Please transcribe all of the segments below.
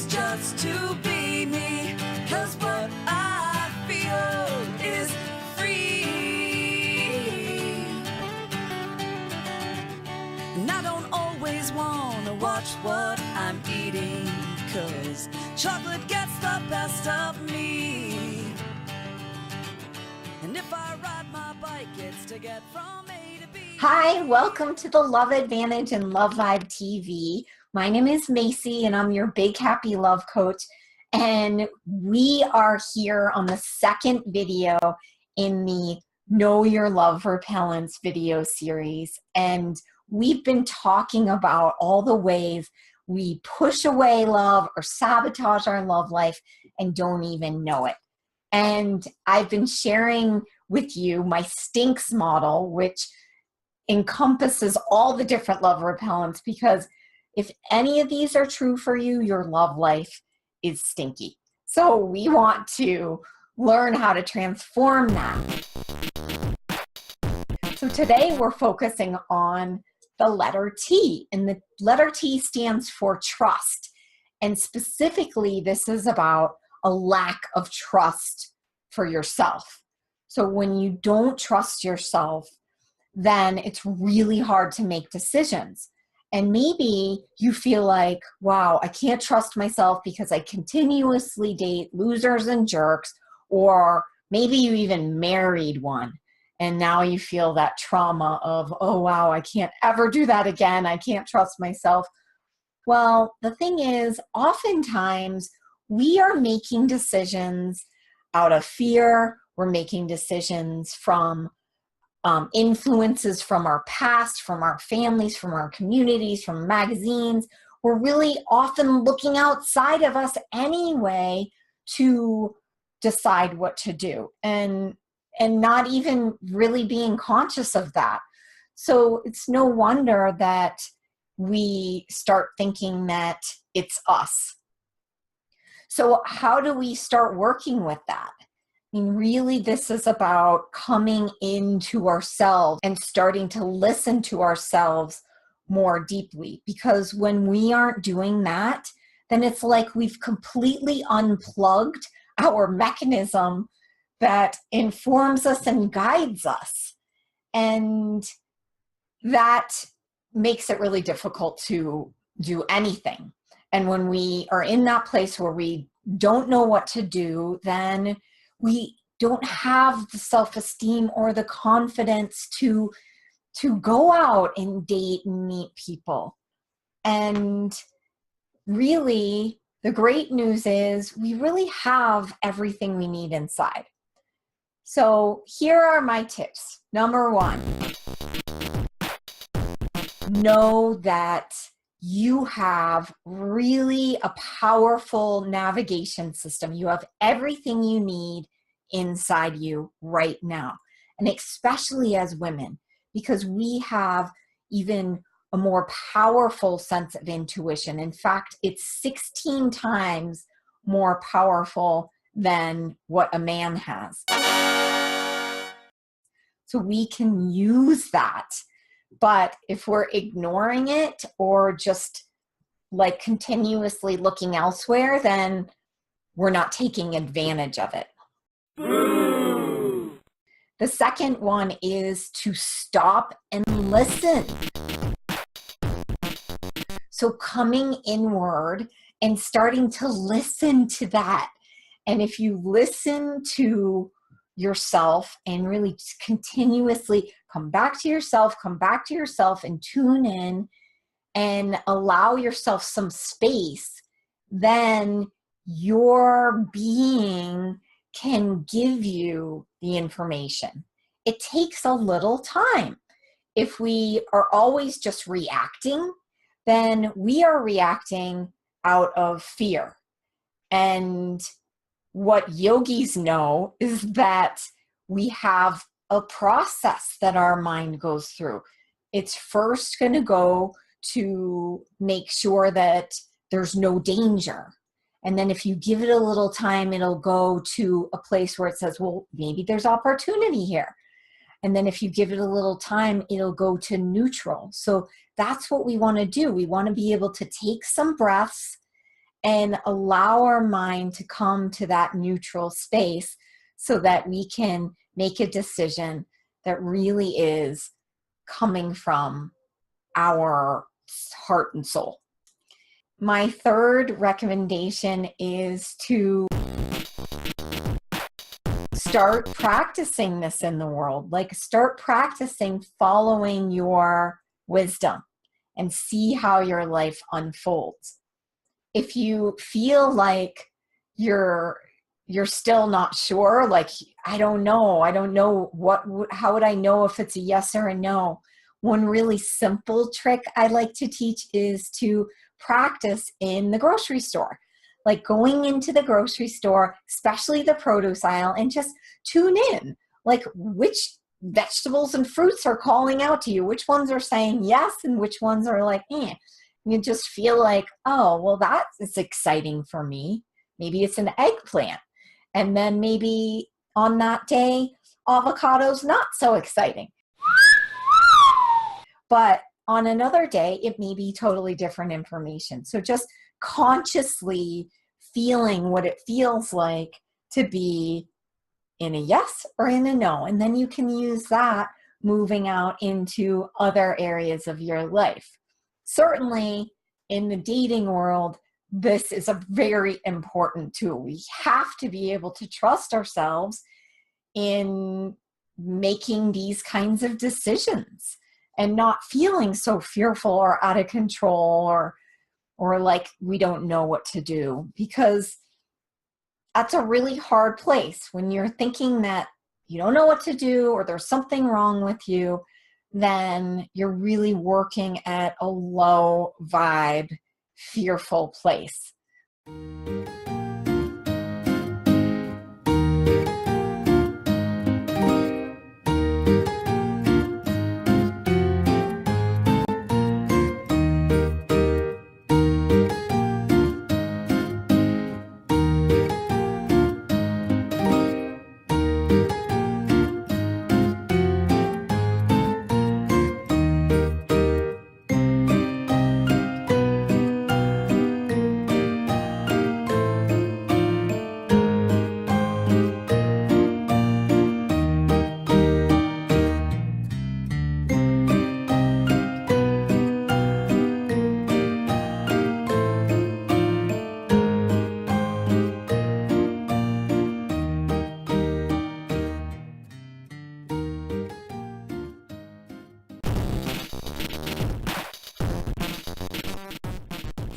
is just to be me, 'cause what I feel is free. And I don't always wanna watch what I'm eating, 'cause chocolate gets the best of me. And if I ride my bike, it's to get from A to B. Hi, welcome to the Love Advantage and Love Vibe TV. My name is Macy and I'm your big happy love coach. And we are here on the second video in the Know Your Love Repellents video series. And we've been talking about all the ways we push away love or sabotage our love life and don't even know it. And I've been sharing with you my stinks model, which encompasses all the different love repellents, because if any of these are true for you, your love life is stinky. So we want to learn how to transform that. So today we're focusing on the letter T, and the letter T stands for trust. And specifically, this is about a lack of trust for yourself. So when you don't trust yourself, then it's really hard to make decisions. And maybe you feel like, wow, I can't trust myself because I continuously date losers and jerks, or maybe you even married one. And now you feel that trauma of, oh, wow, I can't ever do that again. I can't trust myself. Well, the thing is, oftentimes we are making decisions out of fear. We're making decisions from influences from our past, from our families, from our communities, from magazines. We're really often looking outside of us anyway to decide what to do, and not even really being conscious of that. So it's no wonder that we start thinking that it's us. So how do we start working with that? I mean, really, this is about coming into ourselves and starting to listen to ourselves more deeply. Because when we aren't doing that, then it's like we've completely unplugged our mechanism that informs us and guides us. And that makes it really difficult to do anything. And when we are in that place where we don't know what to do, then we don't have the self-esteem or the confidence to go out and date and meet people. And really, the great news is we really have everything we need inside. So here are my tips. Number one, know that you have really a powerful navigation system. You have everything you need inside you right now. And especially as women, because we have even a more powerful sense of intuition. In fact, it's 16 times more powerful than what a man has. So we can use that. But if we're ignoring it or just like continuously looking elsewhere, then we're not taking advantage of it. The second one is to stop and listen. So coming inward and starting to listen to that. And if you listen to yourself and really just continuously come back to yourself and tune in and allow yourself some space, then your being can give you the information. It takes a little time. If we are always just reacting, then we are reacting out of fear. And what yogis know is that we have a process that our mind goes through. It's first going to go to make sure that there's no danger. And then if you give it a little time, it'll go to a place where it says, well, maybe there's opportunity here. And then if you give it a little time, it'll go to neutral. So that's what we want to do. We want to be able to take some breaths and allow our mind to come to that neutral space so that we can make a decision that really is coming from our heart and soul. My third recommendation is to start practicing this in the world. Like, start practicing following your wisdom and see how your life unfolds. If you feel like you're still not sure, like, I don't know how would I know if it's a yes or a no? One really simple trick I like to teach is to practice in the grocery store. Like, going into the grocery store, especially the produce aisle, and just tune in. Like, which vegetables and fruits are calling out to you? Which ones are saying yes and which ones are like, eh. You just feel like, oh, well, that is exciting for me. Maybe it's an eggplant. And then maybe on that day, avocado's not so exciting. But on another day, it may be totally different information. So just consciously feeling what it feels like to be in a yes or in a no. And then you can use that moving out into other areas of your life. Certainly in the dating world, this is a very important tool. We have to be able to trust ourselves in making these kinds of decisions and not feeling so fearful or out of control or like we don't know what to do, because that's a really hard place when you're thinking that you don't know what to do or there's something wrong with you. Then you're really working at a low vibe, fearful place.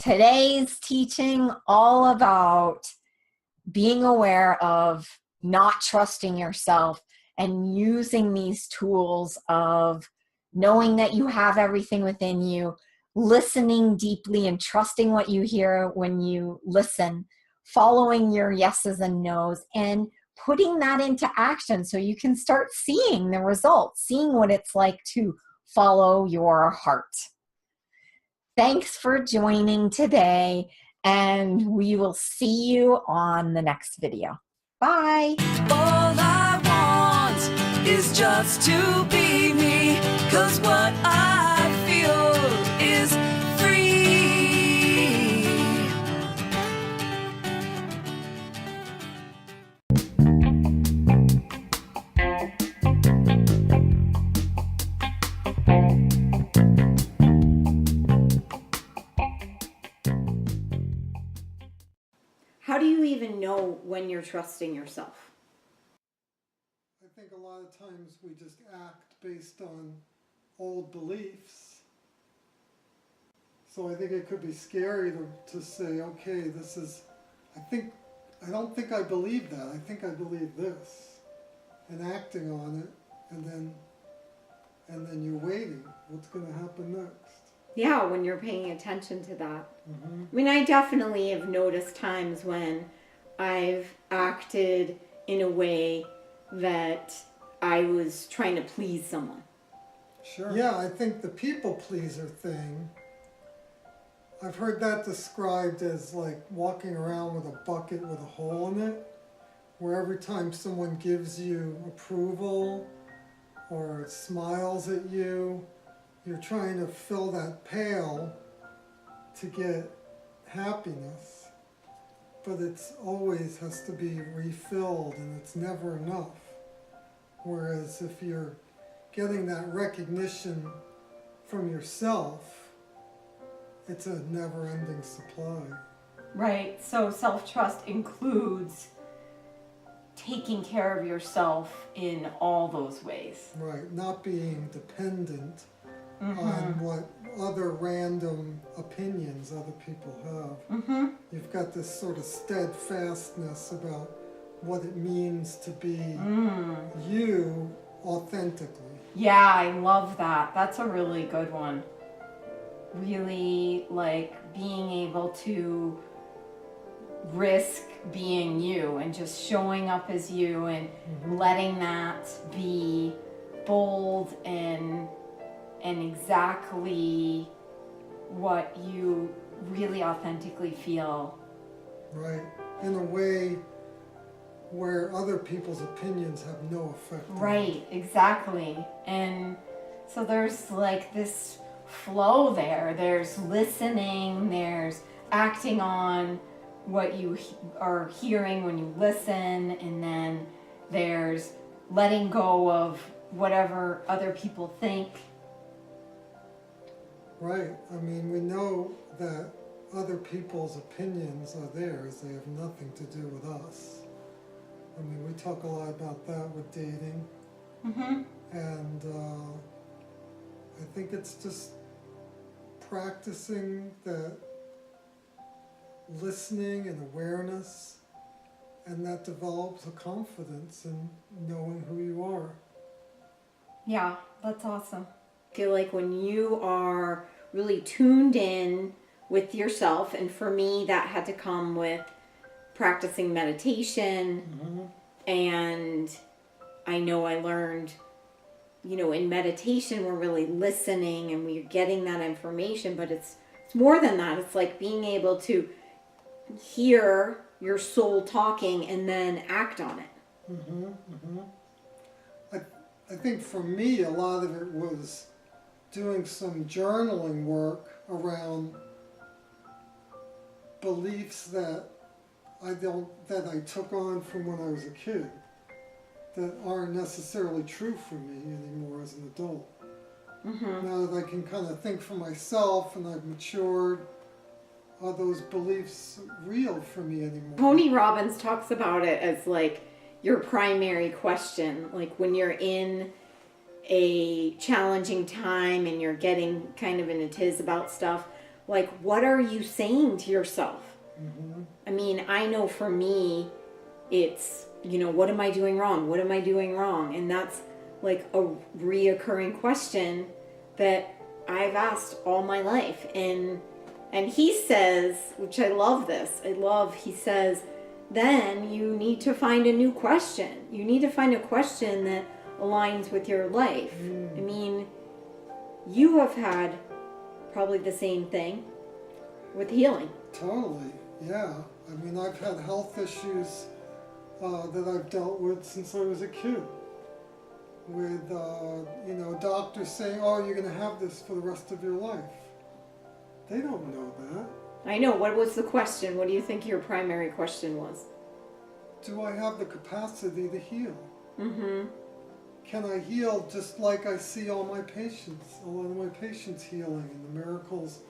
Today's teaching all about being aware of not trusting yourself and using these tools of knowing that you have everything within you, listening deeply and trusting what you hear when you listen, following your yeses and nos, and putting that into action so you can start seeing the results, seeing what it's like to follow your heart. Thanks for joining today, and we will see you on the next video. Bye. All I want is just to be me, 'cause what I feel is free. How do you even know when you're trusting yourself? I think a lot of times we just act based on old beliefs. So I think it could be scary to say, okay, I don't think I believe that. I think I believe this. And acting on it, and then you're waiting. What's going to happen next? Yeah, when you're paying attention to that. Mm-hmm. I mean, I definitely have noticed times when I've acted in a way that I was trying to please someone. Sure. Yeah, I think the people pleaser thing, I've heard that described as like walking around with a bucket with a hole in it, where every time someone gives you approval or smiles at you, you're trying to fill that pail to get happiness. but it's always has to be refilled, and it's never enough. Whereas if you're getting that recognition from yourself, it's a never-ending supply. Right. So self-trust includes taking care of yourself in all those ways. Right, not being dependent on what other random opinions other people have. You've got this sort of steadfastness about what it means to be you authentically. Yeah, I love that. That's a really good one. Really, like, being able to risk being you and just showing up as you and letting that be bold and exactly what you really authentically feel. Right, in a way where other people's opinions have no effect on you. Right, exactly. And so there's like this flow there. There's listening, there's acting on what you are hearing when you listen, and then there's letting go of whatever other people think. Right, I mean, we know that other people's opinions are theirs. They have nothing to do with us. I mean, we talk a lot about that with dating. And I think it's just practicing that listening and awareness, and that develops a confidence in knowing who you are. Yeah, that's awesome. I feel like when you are really tuned in with yourself, and for me that had to come with practicing meditation, and I know I learned, in meditation we're really listening and we're getting that information, but it's more than that. It's like being able to hear your soul talking and then act on it. I think for me, a lot of it was doing some journaling work around beliefs that I took on from when I was a kid that aren't necessarily true for me anymore as an adult. Now that I can kind of think for myself and I've matured, are those beliefs real for me anymore? Tony Robbins talks about it as like your primary question, like when you're in a challenging time and you're getting kind of in a tiz about stuff, like what are you saying to yourself? I mean, I know for me, it's, what am I doing wrong? What am I doing wrong? And that's like a reoccurring question that I've asked all my life. And he says, which I love this, he says, then you need to find a new question. You need to find a question that aligns with your life. I mean, you have had probably the same thing with healing. Totally, yeah. I mean, I've had health issues that I've dealt with since I was a kid. With, doctors saying, oh, you're going to have this for the rest of your life. They don't know that. I know. What was the question? What do you think your primary question was? Do I have the capacity to heal? Can I heal just like I see all my patients, a lot of my patients healing, and the miracles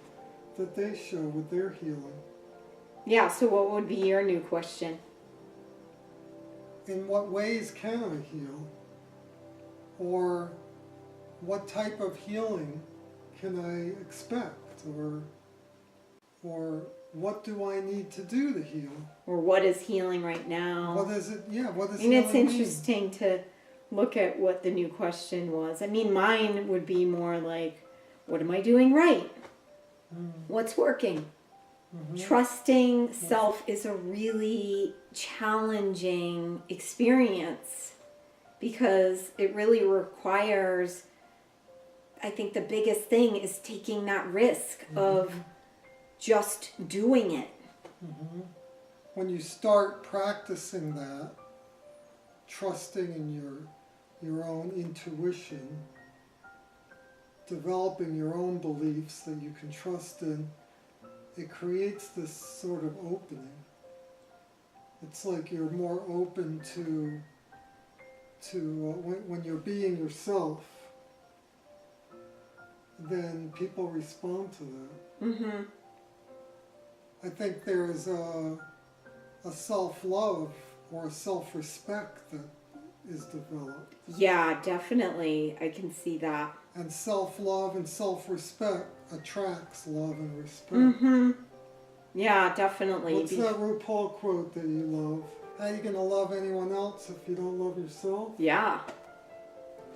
that they show with their healing? Yeah, so what would be your new question? In what ways can I heal? Or what type of healing can I expect? Or what do I need to do to heal? Or what is healing right now? What is it? Yeah, what is I mean, healing it's interesting to look at what the new question was. I mean, mine would be more like, what am I doing right? What's working? Trusting self is a really challenging experience because it really requires, I think the biggest thing is taking that risk of just doing it. When you start practicing that, trusting in your own intuition, developing your own beliefs that you can trust in, it creates this sort of opening it's like you're more open to when you're being yourself, then people respond to that. Mm-hmm. I think there is a self-love or a self-respect that is developed. Yeah, definitely. I can see that. And self-love and self-respect attracts love and respect. Mm-hmm. Yeah, definitely. What's that RuPaul quote that you love? How are you going to love anyone else if you don't love yourself? Yeah.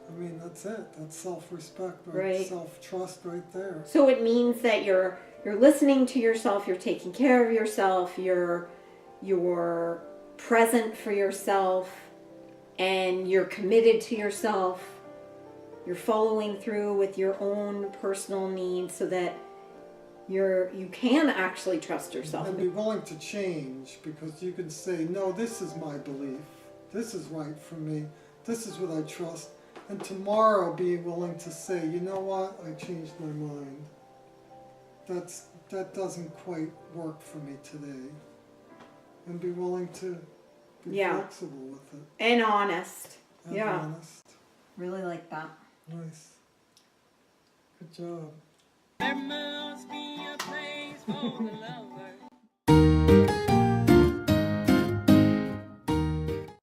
I mean, that's it. That's self-respect, right? Self-trust right there. So it means that you're listening to yourself, you're taking care of yourself, you're present for yourself, and you're committed to yourself. You're following through with your own personal needs so that you can actually trust yourself. And be willing to change, because you can say, no, this is my belief. This is right for me. This is what I trust. And tomorrow be willing to say, you know what, I changed my mind. That doesn't quite work for me today. And be willing to be flexible with it. And honest. And honest. Really like that. Nice. Good job. There must be a place for the lovers.